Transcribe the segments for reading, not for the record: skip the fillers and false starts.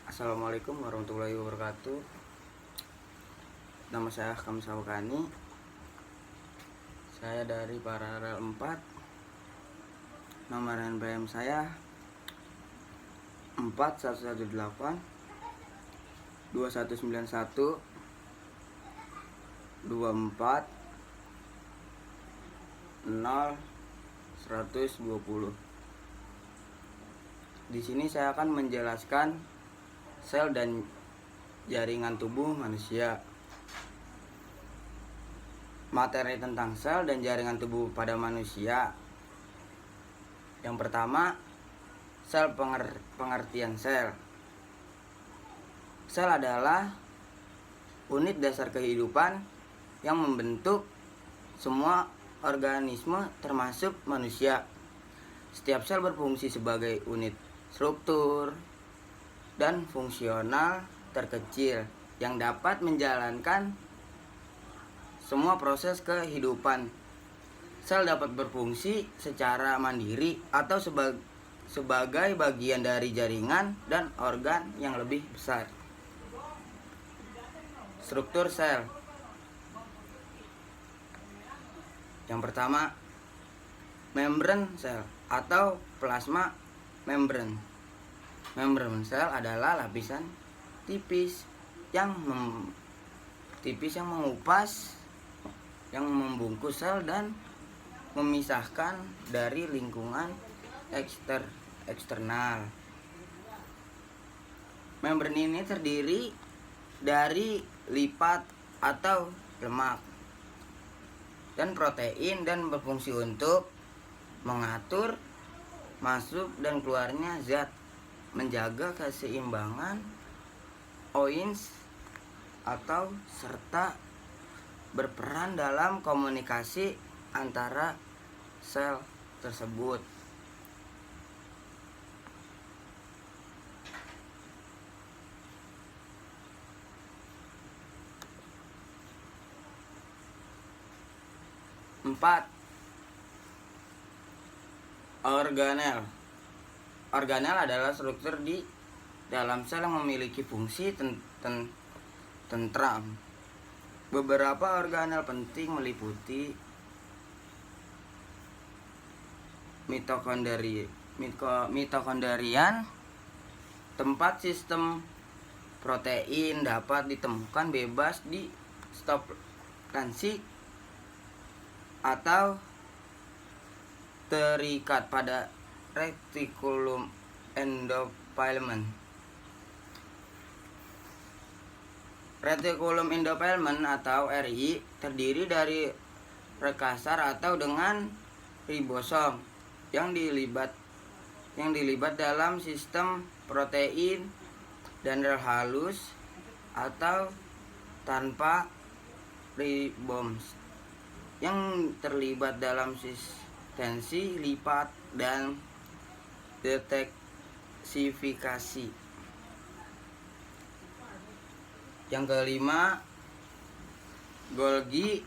Assalamualaikum warahmatullahi wabarakatuh. Nama saya Ahkam Sawakani. Saya dari Paralel 4. Nomor NPM saya 4118 2191 24 0 120. Di sini saya akan menjelaskan sel dan jaringan tubuh manusia. Materi tentang sel dan jaringan tubuh pada manusia. Yang pertama, sel pengertian sel. Sel adalah unit dasar kehidupan yang membentuk semua organisme termasuk manusia. Setiap sel berfungsi sebagai unit struktur dan fungsional terkecil yang dapat menjalankan semua proses kehidupan. Sel dapat berfungsi secara mandiri atau sebagai bagian dari jaringan dan organ yang lebih besar. Struktur sel. Yang pertama, membran sel atau plasma membran. Membran sel adalah lapisan tipis yang mengupas, yang membungkus sel dan memisahkan dari lingkungan eksternal. Membran ini terdiri dari lipat atau lemak dan protein dan berfungsi untuk mengatur masuk dan keluarnya zat, menjaga keseimbangan ions atau serta berperan dalam komunikasi antara sel tersebut. Empat, organel. Organel adalah struktur di dalam sel yang memiliki fungsi tentram. Beberapa organel penting meliputi mitokondrian, tempat sistem protein dapat ditemukan bebas di substansi atau terikat pada retikulum endoplasmic. Retikulum endoplasmic atau RI terdiri dari rekasar atau dengan ribosom yang dilibat dalam sistem protein dan rel halus atau tanpa ribosom yang terlibat dalam tensi lipat dan detoksifikasi. Yang kelima, Golgi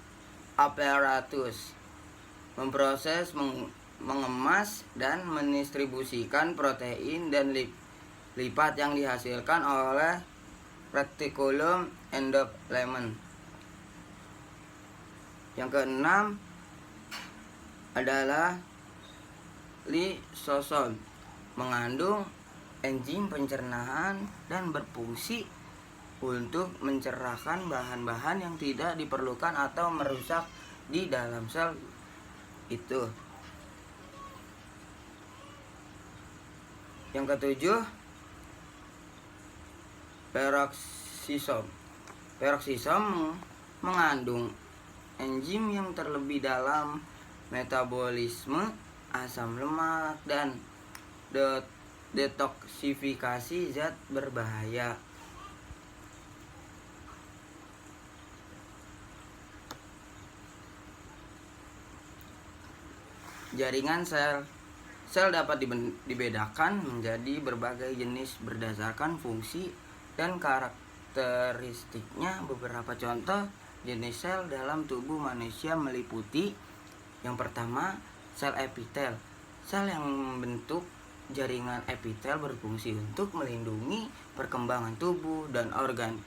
apparatus, memproses, mengemas dan mendistribusikan protein dan lipat yang dihasilkan oleh retikulum endoplasmic. Yang keenam adalah lisosom, mengandung enzim pencernaan dan berfungsi untuk mencerahkan bahan-bahan yang tidak diperlukan atau merusak di dalam sel itu. Yang ketujuh, peroksisom. Peroksisom mengandung enzim yang terlebih dalam metabolisme asam lemak dan detoksifikasi zat berbahaya. Jaringan sel. Sel dapat dibedakan menjadi berbagai jenis berdasarkan fungsi dan karakteristiknya. Beberapa contoh jenis sel dalam tubuh manusia meliputi: yang pertama, sel epitel, sel yang membentuk jaringan epitel berfungsi untuk melindungi perkembangan tubuh dan organ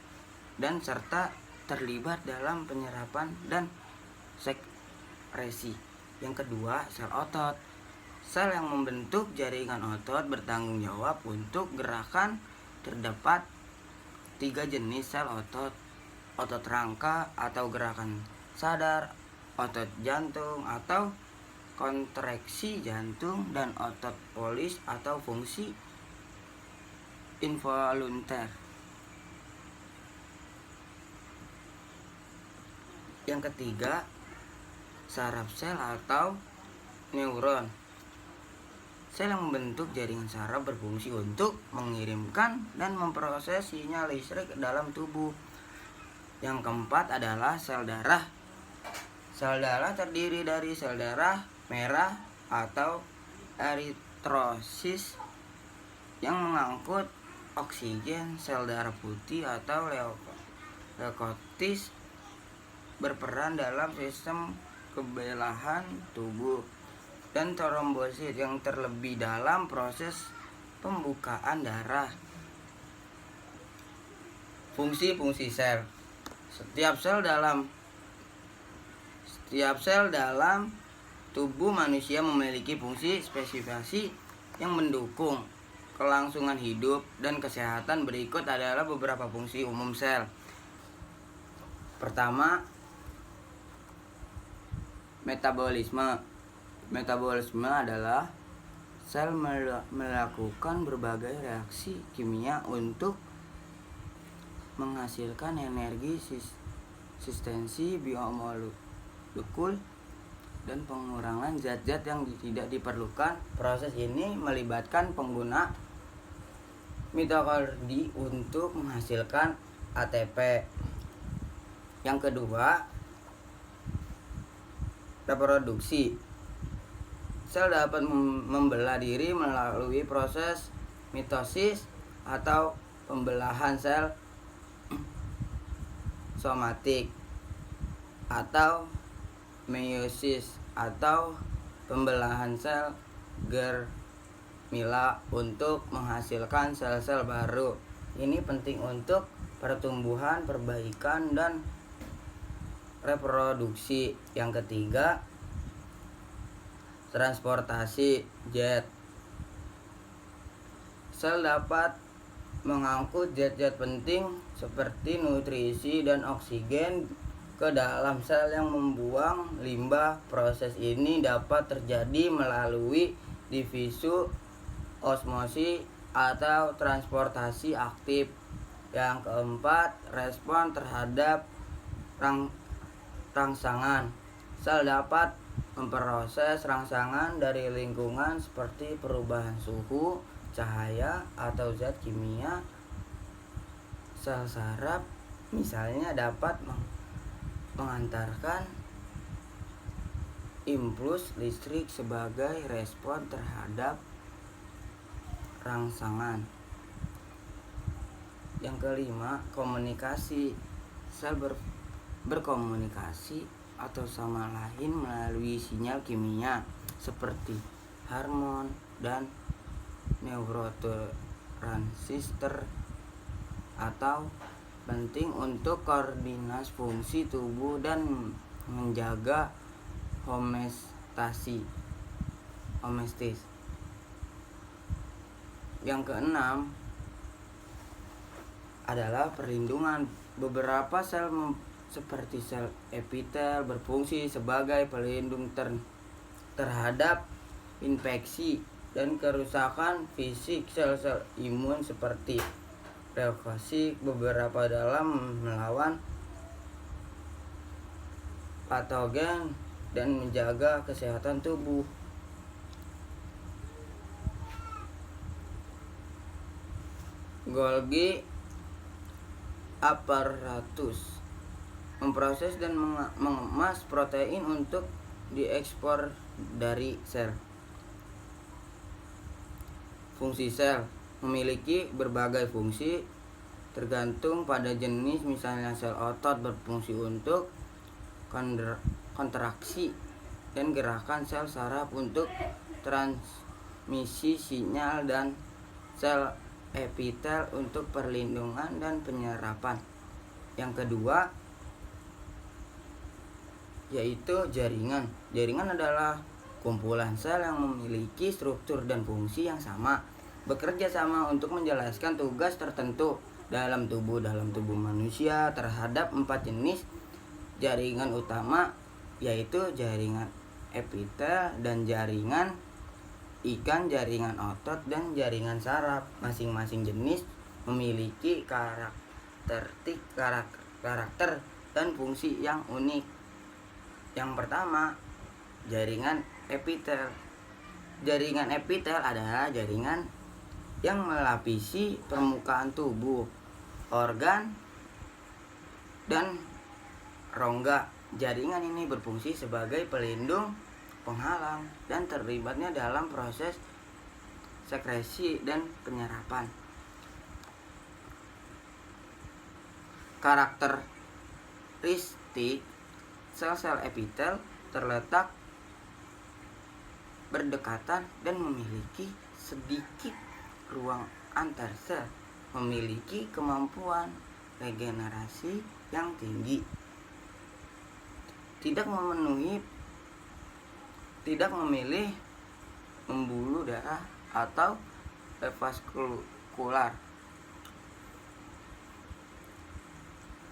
dan serta terlibat dalam penyerapan dan sekresi. Yang kedua, sel otot. Sel yang membentuk jaringan otot bertanggung jawab untuk gerakan. Terdapat 3 jenis sel otot: otot rangka atau gerakan sadar, otot jantung atau kontraksi jantung, dan otot polis atau fungsi involunter. Yang ketiga, saraf sel atau neuron. Sel yang membentuk jaringan saraf berfungsi untuk mengirimkan dan memproses sinyal listrik ke dalam tubuh. Yang keempat adalah sel darah. Sel darah terdiri dari sel darah merah atau eritrosit yang mengangkut oksigen. Sel darah putih atau leukosit berperan dalam sistem kebebalan tubuh, dan trombosit yang terlebih dalam proses pembukaan darah. Fungsi-fungsi sel. Setiap sel dalam tubuh manusia memiliki fungsi spesifik yang mendukung kelangsungan hidup dan kesehatan. Berikut adalah beberapa fungsi umum sel. Pertama, metabolisme. Metabolisme adalah sel melakukan berbagai reaksi kimia untuk menghasilkan energi, substansi biomolekul, dan pengurangan zat-zat yang tidak diperlukan. Proses ini melibatkan pengguna mitokondria untuk menghasilkan ATP. Yang kedua, reproduksi. Sel dapat membelah diri melalui proses mitosis atau pembelahan sel somatik, atau meiosis atau pembelahan sel germila untuk menghasilkan sel-sel baru. Ini penting untuk pertumbuhan, perbaikan, dan reproduksi. Yang ketiga, transportasi zat. Sel dapat mengangkut zat-zat penting seperti nutrisi dan oksigen ke dalam sel yang membuang limbah. Proses ini dapat terjadi melalui diffuse osmosis atau transportasi aktif. Yang keempat, respon terhadap rangsangan. Sel dapat memproses rangsangan dari lingkungan seperti perubahan suhu, cahaya, atau zat kimia. Sel saraf misalnya dapat mengantarkan impuls listrik sebagai respon terhadap rangsangan. Yang kelima, komunikasi. Sel berkomunikasi atau sama lain melalui sinyal kimia seperti hormon dan neurotransmitter, atau penting untuk koordinasi fungsi tubuh dan menjaga homeostasis. Yang keenam adalah perlindungan. Beberapa sel seperti sel epitel berfungsi sebagai pelindung terhadap infeksi dan kerusakan fisik. Sel-sel imun seperti leukosit beberapa dalam melawan patogen dan menjaga kesehatan tubuh. Golgi apparatus memproses dan mengemas protein untuk diekspor dari sel. Fungsi sel memiliki berbagai fungsi tergantung pada jenis. Misalnya sel otot berfungsi untuk kontraksi dan gerakan. Sel saraf untuk misi sinyal dan sel epitel untuk perlindungan dan penyerapan. Yang kedua yaitu jaringan. Jaringan adalah kumpulan sel yang memiliki struktur dan fungsi yang sama, bekerja sama untuk menjelaskan tugas tertentu dalam tubuh manusia terhadap 4 jenis jaringan utama, yaitu jaringan epitel dan jaringan ikan, jaringan otot, dan jaringan saraf. Masing-masing jenis memiliki karakter dan fungsi yang unik. Yang pertama, jaringan epitel. Jaringan epitel adalah jaringan yang melapisi permukaan tubuh, organ, dan rongga. Jaringan ini berfungsi sebagai pelindung, penghalang, dan terlibatnya dalam proses sekresi dan penyerapan. Karakteristik sel-sel epitel terletak berdekatan dan memiliki sedikit ruang antar sel, memiliki kemampuan regenerasi yang tinggi, tidak memilih pembuluh darah atau vaskular,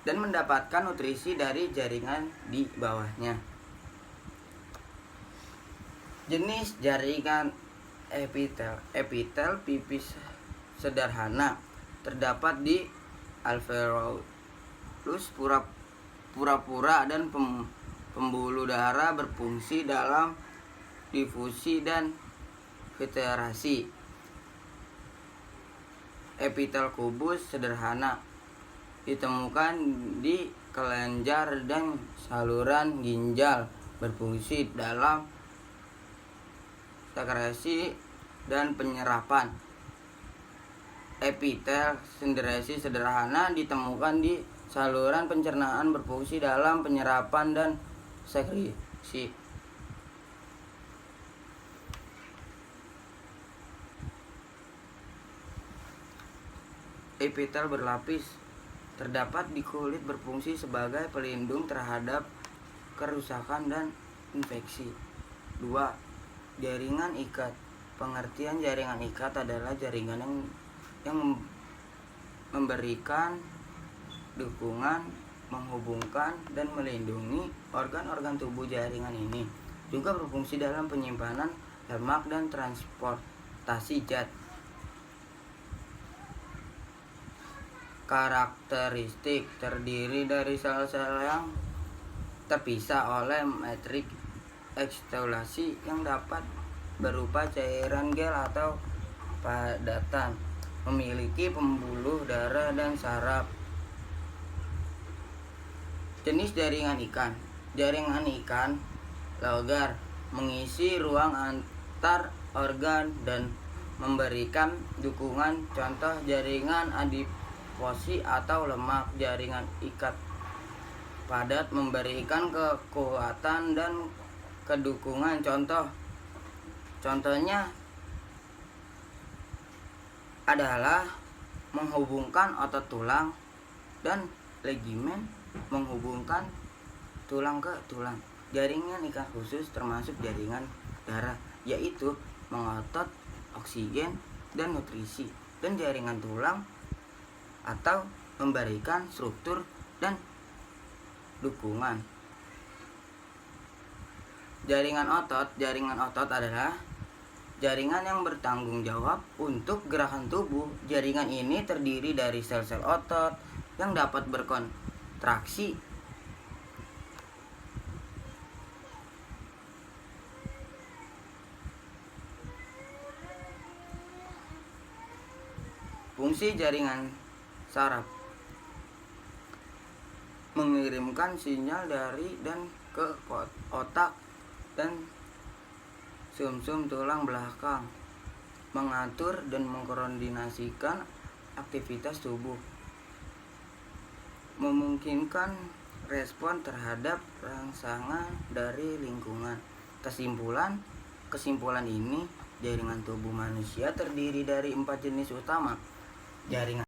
dan mendapatkan nutrisi dari jaringan di bawahnya. Jenis jaringan epitel. Epitel pipis sederhana terdapat di alveolus pura-pura dan pembuluh darah, berfungsi dalam difusi dan filtrasi. Epitel kubus sederhana ditemukan di kelenjar dan saluran ginjal, berfungsi dalam sekresi dan penyerapan. Epitel senderasi sederhana ditemukan di saluran pencernaan, berfungsi dalam penyerapan dan sekresi. Epitel berlapis terdapat di kulit, berfungsi sebagai pelindung terhadap kerusakan dan infeksi. 2. Jaringan ikat. Pengertian jaringan ikat adalah jaringan yang memberikan dukungan, menghubungkan, dan melindungi organ-organ tubuh. Jaringan ini juga berfungsi dalam penyimpanan lemak dan transportasi zat. Karakteristik terdiri dari sel-sel yang terpisah oleh matriks ekstulasi yang dapat berupa cairan gel atau padatan, memiliki pembuluh darah dan saraf. Jenis jaringan ikan. Jaringan ikan logar mengisi ruang antar organ dan memberikan dukungan. Contoh jaringan adiposi atau lemak. Jaringan ikat padat memberikan kekuatan dan kedukungan. Contohnya adalah menghubungkan otot tulang dan ligamen menghubungkan tulang ke tulang. Jaringan ikan khusus termasuk jaringan darah, yaitu mengotot oksigen dan nutrisi, dan jaringan tulang atau memberikan struktur dan dukungan. Jaringan otot. Jaringan otot adalah jaringan yang bertanggung jawab untuk gerakan tubuh. Jaringan ini terdiri dari sel-sel otot yang dapat berkontraksi fungsi jaringan saraf mengirimkan sinyal dari dan ke otak dan sumsum tulang belakang, mengatur dan mengkoordinasikan aktivitas tubuh, memungkinkan respon terhadap rangsangan dari lingkungan. Kesimpulan ini Jaringan tubuh manusia terdiri dari 4 jenis utama. Jaringan